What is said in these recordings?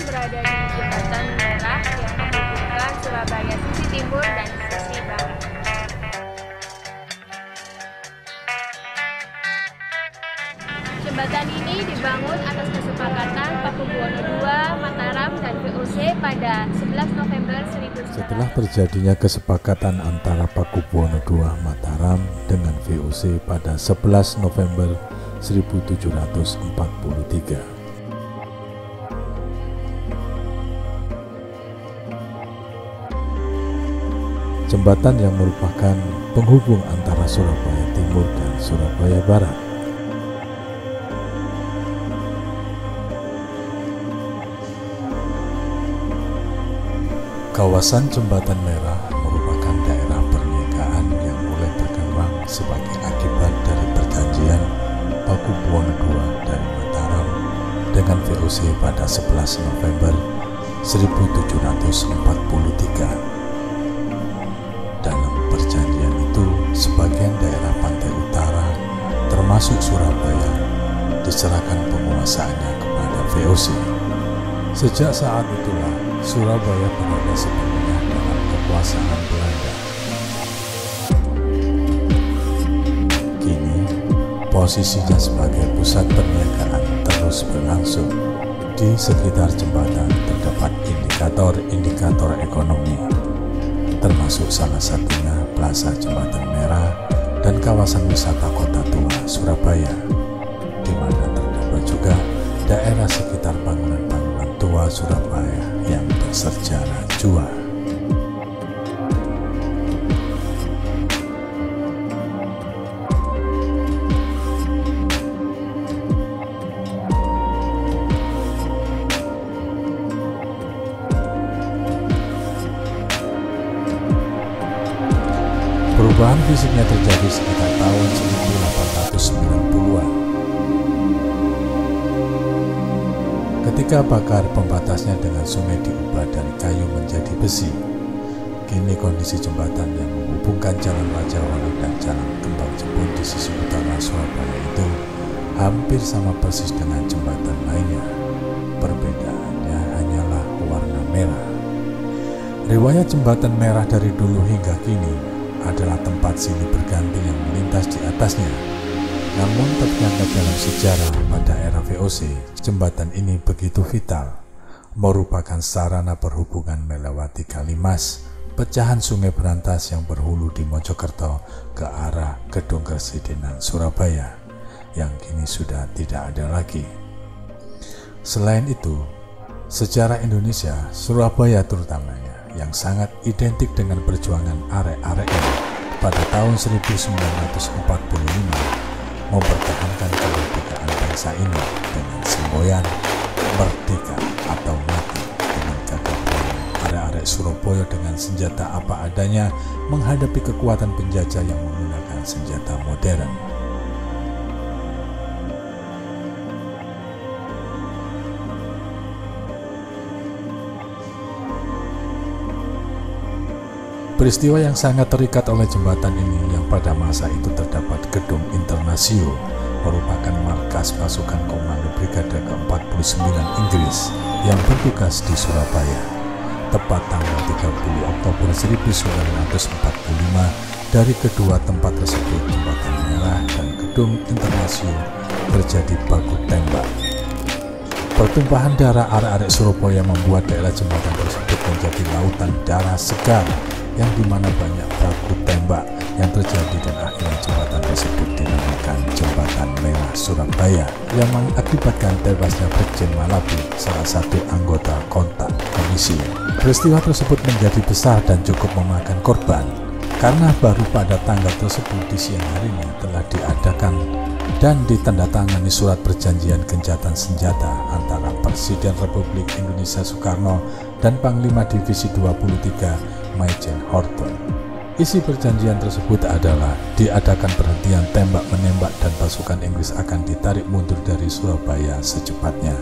berada di Jembatan Merah yang menghubungkan Surabaya sisi timur dan sisi barat. Jembatan ini dibangun atas kesepakatan Pakubuwono II, Mataram, dan VOC pada 11 November 1900. Setelah terjadinya kesepakatan antara Pakubuwono II Mataram dengan VOC pada 11 November 1743. Jembatan yang merupakan penghubung antara Surabaya Timur dan Surabaya Barat. Kawasan Jembatan Merah merupakan daerah perniagaan yang mulai berkembang sebagai akibat dari perjanjian Pakubuwono II dari Mataram dengan VOC pada 11 November 1743. Dalam perjanjian itu, sebagian daerah pantai utara, termasuk Surabaya, diserahkan penguasaannya kepada VOC. Sejak saat itulah, Surabaya berada sepenuhnya dalam kekuasaan Belanda. Kini, posisinya sebagai pusat perniagaan terus berlangsung. Di sekitar jembatan terdapat indikator-indikator ekonomi, termasuk salah satunya Plaza Jembatan Merah dan kawasan wisata Kota Tua Surabaya, di mana terdapat juga daerah sekitar bangunan-bangunan tua Surabaya yang bersejarah jua. Perubahan fisiknya terjadi sekitar tahun 1890-an. Ketika pagar pembatasnya dengan sungai diubah dari kayu menjadi besi, kini kondisi jembatan yang menghubungkan Jalan Raja Wali dan Jalan Kembang Jepun di sisi utara Surabaya itu hampir sama persis dengan jembatan lainnya. Perbedaannya hanyalah warna merah. Riwayat Jembatan Merah dari dulu hingga kini adalah tempat silih berganti yang melintas di atasnya. Namun ternyata dalam sejarah pada era VOC, jembatan ini begitu vital, merupakan sarana perhubungan melewati Kalimas, pecahan Sungai Berantas yang berhulu di Mojokerto ke arah Gedung Kepresidenan Surabaya, yang kini sudah tidak ada lagi. Selain itu, sejarah Indonesia, Surabaya terutamanya, yang sangat identik dengan perjuangan arek-areknya pada tahun 1945, mempertahankan kemerdekaan bangsa ini dengan semboyan merdeka atau mati, dengan gagah berani arek-arek Surabaya dengan senjata apa adanya menghadapi kekuatan penjajah yang menggunakan senjata modern. Peristiwa yang sangat terikat oleh jembatan ini yang pada masa itu terdapat Gedung Internasio, merupakan markas pasukan Komando Brigade ke-49 Inggris yang bertugas di Surabaya. Tepat tanggal 30 Oktober 1945, dari kedua tempat tersebut, Jembatan Merah dan Gedung Internasio, terjadi baku tembak. Pertumpahan darah arek-arek Surabaya membuat daerah jembatan tersebut menjadi lautan darah segar, yang dimana banyak baku tembak yang terjadi dan akhirnya jembatan tersebut dinamakan Jembatan Merah Surabaya, yang mengakibatkan tewasnya Brigjen Malabi, salah satu anggota kontak komisi. Peristiwa tersebut menjadi besar dan cukup memakan korban, karena baru pada tanggal tersebut di siang harinya telah diadakan dan ditandatangani surat perjanjian gencatan senjata antara Presiden Republik Indonesia Soekarno dan Panglima Divisi 23 Major Horton. Isi perjanjian tersebut adalah diadakan perhentian tembak-menembak dan pasukan Inggris akan ditarik mundur dari Surabaya secepatnya.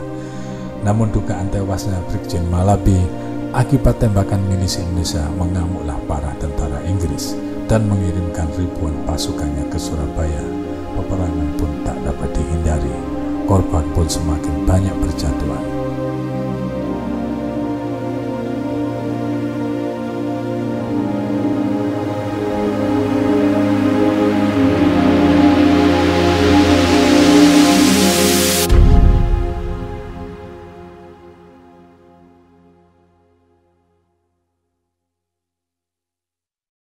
Namun dugaan tewasnya Brigjen Malabi akibat tembakan milisi Indonesia mengamuklah parah tentara Inggris dan mengirimkan ribuan pasukannya ke Surabaya. Peperangan pun tak dapat dihindari, korban pun semakin banyak berjatuhan.